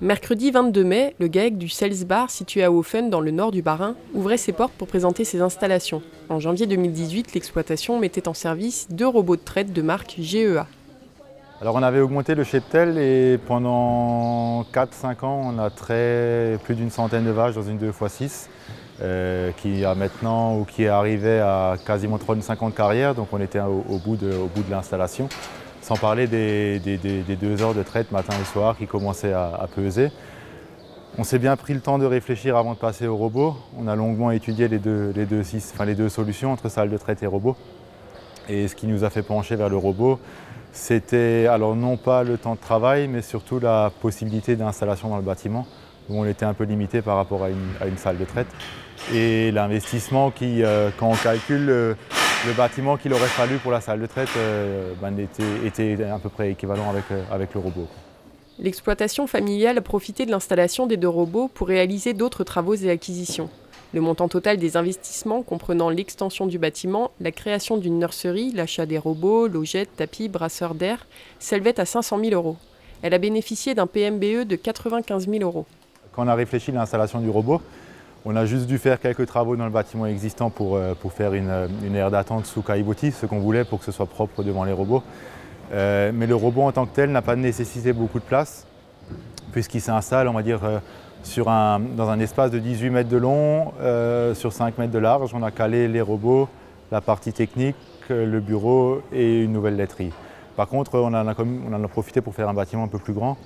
Mercredi 22 mai, le GAEC du Sales Bar, situé à Hoffen, dans le nord du Bas-Rhin, ouvrait ses portes pour présenter ses installations. En janvier 2018, l'exploitation mettait en service 2 robots de traite de marque GEA. Alors on avait augmenté le cheptel et pendant 4-5 ans, on a trait plus d'une centaine de vaches dans une 2x6 qui a maintenant ou qui est arrivé à quasiment 350 carrières, donc on était au bout de l'installation. Sans parler des 2 heures de traite matin et soir qui commençaient à peser. On s'est bien pris le temps de réfléchir avant de passer au robot. On a longuement étudié les deux solutions entre salle de traite et robot. Et ce qui nous a fait pencher vers le robot, c'était alors non pas le temps de travail, mais surtout la possibilité d'installation dans le bâtiment, où on était un peu limité par rapport à une salle de traite. Et l'investissement qui, quand on calcule le bâtiment qu'il aurait fallu pour la salle de traite était à peu près équivalent avec le robot. L'exploitation familiale a profité de l'installation des 2 robots pour réaliser d'autres travaux et acquisitions. Le montant total des investissements comprenant l'extension du bâtiment, la création d'une nurserie, l'achat des robots, logettes, tapis, brasseurs d'air, s'élevait à 500 000 €. Elle a bénéficié d'un PMBE de 95 000 €. Quand on a réfléchi à l'installation du robot, on a juste dû faire quelques travaux dans le bâtiment existant pour faire une aire d'attente sous caillebotis, ce qu'on voulait pour que ce soit propre devant les robots. Mais le robot en tant que tel n'a pas nécessité beaucoup de place, puisqu'il s'installe, on va dire, dans un espace de 18 mètres de long, sur 5 mètres de large. On a calé les robots, la partie technique, le bureau et une nouvelle laiterie. Par contre, on en a profité pour faire un bâtiment un peu plus grand,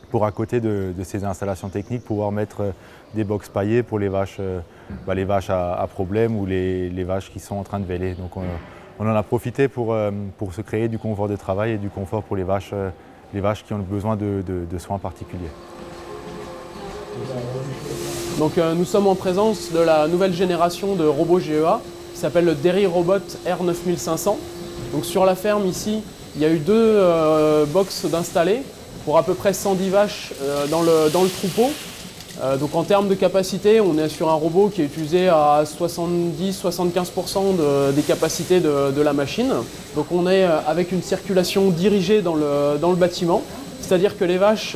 pour à côté de ces installations techniques, pouvoir mettre des box paillées pour les vaches à problème ou les vaches qui sont en train de véler. Donc on en a profité pour se créer du confort de travail et du confort pour les vaches qui ont besoin de soins particuliers. Donc nous sommes en présence de la nouvelle génération de robots GEA qui s'appelle le Dairy Robot R9500. Donc sur la ferme ici, il y a eu 2 box d'installés pour à peu près 110 vaches dans le troupeau. Donc en termes de capacité, on est sur un robot qui est utilisé à 70-75% des capacités de la machine. Donc on est avec une circulation dirigée dans le bâtiment, c'est-à-dire que les vaches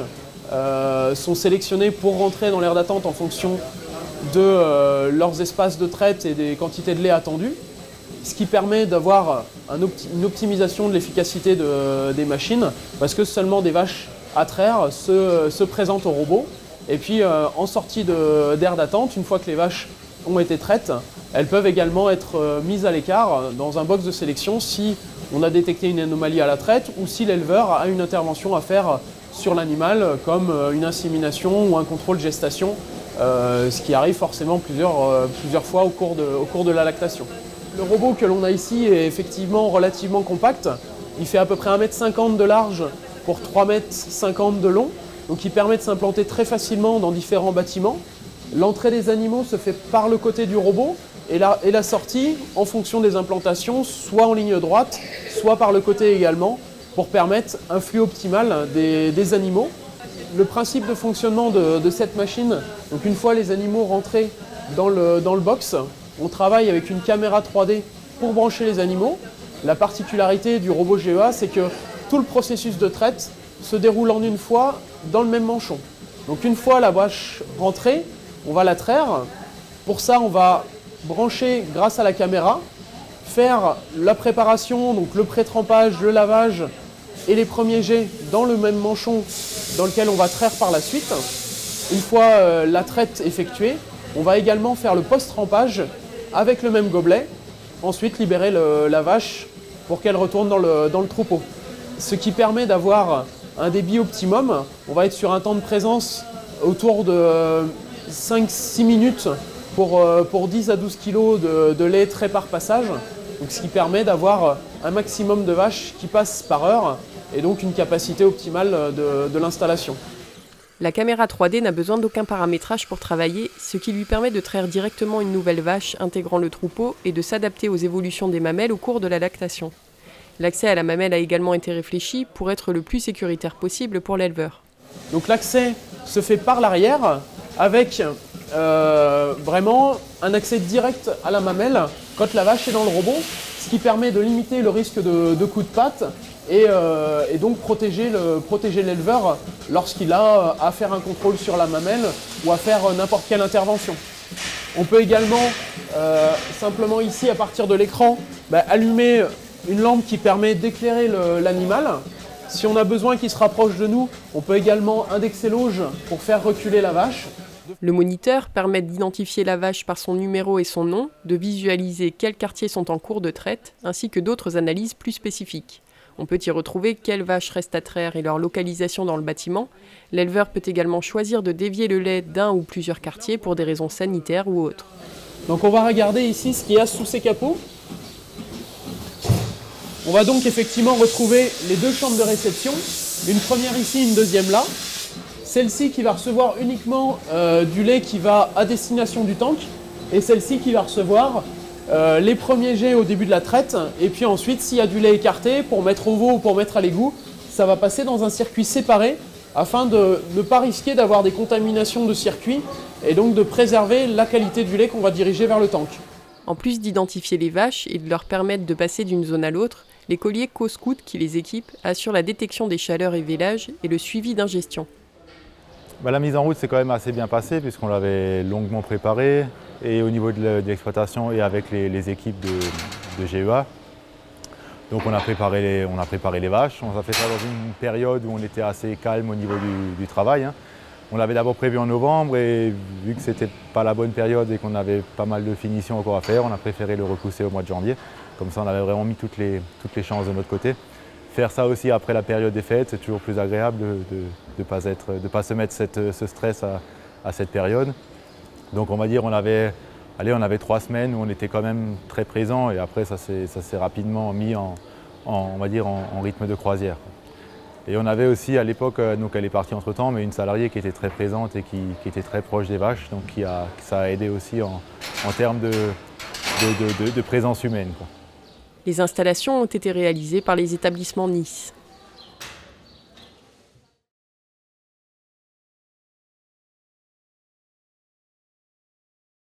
sont sélectionnées pour rentrer dans l'aire d'attente en fonction de leurs espaces de traite et des quantités de lait attendues, ce qui permet d'avoir une optimisation de l'efficacité des machines, parce que seulement des vaches à traire se présentent au robot. Et puis en sortie d'aire d'attente, une fois que les vaches ont été traites, elles peuvent également être mises à l'écart dans un box de sélection si on a détecté une anomalie à la traite ou si l'éleveur a une intervention à faire sur l'animal, comme une insémination ou un contrôle gestation, ce qui arrive forcément plusieurs fois au cours de la lactation. Le robot que l'on a ici est effectivement relativement compact. Il fait à peu près 1,50 m de large pour 3,50 m de long. Donc il permet de s'implanter très facilement dans différents bâtiments. L'entrée des animaux se fait par le côté du robot et la sortie en fonction des implantations, soit en ligne droite, soit par le côté également, pour permettre un flux optimal des animaux. Le principe de fonctionnement de cette machine, donc une fois les animaux rentrés dans le box, on travaille avec une caméra 3D pour brancher les animaux. La particularité du robot GEA, c'est que tout le processus de traite se déroule en une fois dans le même manchon. Donc une fois la vache rentrée, on va la traire. Pour ça, on va brancher grâce à la caméra, faire la préparation, donc le pré-trempage, le lavage et les premiers jets dans le même manchon dans lequel on va traire par la suite. Une fois la traite effectuée, on va également faire le post-trempage avec le même gobelet, ensuite libérer la vache pour qu'elle retourne dans le troupeau. Ce qui permet d'avoir un débit optimum. On va être sur un temps de présence autour de 5-6 minutes pour 10 à 12 kg de lait trait par passage. Donc, ce qui permet d'avoir un maximum de vaches qui passent par heure et donc une capacité optimale de l'installation. La caméra 3D n'a besoin d'aucun paramétrage pour travailler, ce qui lui permet de traire directement une nouvelle vache intégrant le troupeau et de s'adapter aux évolutions des mamelles au cours de la lactation. L'accès à la mamelle a également été réfléchi pour être le plus sécuritaire possible pour l'éleveur. Donc l'accès se fait par l'arrière avec vraiment un accès direct à la mamelle quand la vache est dans le robot. ce qui permet de limiter le risque de coup de patte et donc protéger l'éleveur lorsqu'il a à faire un contrôle sur la mamelle ou à faire n'importe quelle intervention. On peut également, simplement ici, à partir de l'écran, allumer une lampe qui permet d'éclairer l'animal. Si on a besoin qu'il se rapproche de nous, on peut également indexer l'auge pour faire reculer la vache. Le moniteur permet d'identifier la vache par son numéro et son nom, de visualiser quels quartiers sont en cours de traite, ainsi que d'autres analyses plus spécifiques. On peut y retrouver quelles vaches restent à traire et leur localisation dans le bâtiment. L'éleveur peut également choisir de dévier le lait d'un ou plusieurs quartiers pour des raisons sanitaires ou autres. Donc on va regarder ici ce qu'il y a sous ces capots. On va donc effectivement retrouver les deux chambres de réception, une première ici, une deuxième là. Celle-ci qui va recevoir uniquement du lait qui va à destination du tank et celle-ci qui va recevoir les premiers jets au début de la traite et puis ensuite s'il y a du lait écarté pour mettre au veau ou pour mettre à l'égout, ça va passer dans un circuit séparé afin de ne pas risquer d'avoir des contaminations de circuit et donc de préserver la qualité du lait qu'on va diriger vers le tank. En plus d'identifier les vaches et de leur permettre de passer d'une zone à l'autre, les colliers Co-Scout qui les équipent assurent la détection des chaleurs et vélages et le suivi d'ingestion. La mise en route s'est quand même assez bien passée puisqu'on l'avait longuement préparée et au niveau de l'exploitation et avec les équipes de GEA. Donc on a préparé les vaches, on a fait ça dans une période où on était assez calme au niveau du travail. On l'avait d'abord prévu en novembre et vu que ce n'était pas la bonne période et qu'on avait pas mal de finitions encore à faire, on a préféré le repousser au mois de janvier. Comme ça on avait vraiment mis toutes les chances de notre côté. Faire ça aussi après la période des fêtes, c'est toujours plus agréable de ne pas se mettre ce stress à cette période. Donc on va dire on avait 3 semaines où on était quand même très présent et après ça s'est rapidement mis on va dire en rythme de croisière. Et on avait aussi à l'époque, donc elle est partie entre temps, mais une salariée qui était très présente et qui était très proche des vaches, donc ça a aidé aussi en termes de présence humaine, quoi. Les installations ont été réalisées par les établissements Nice.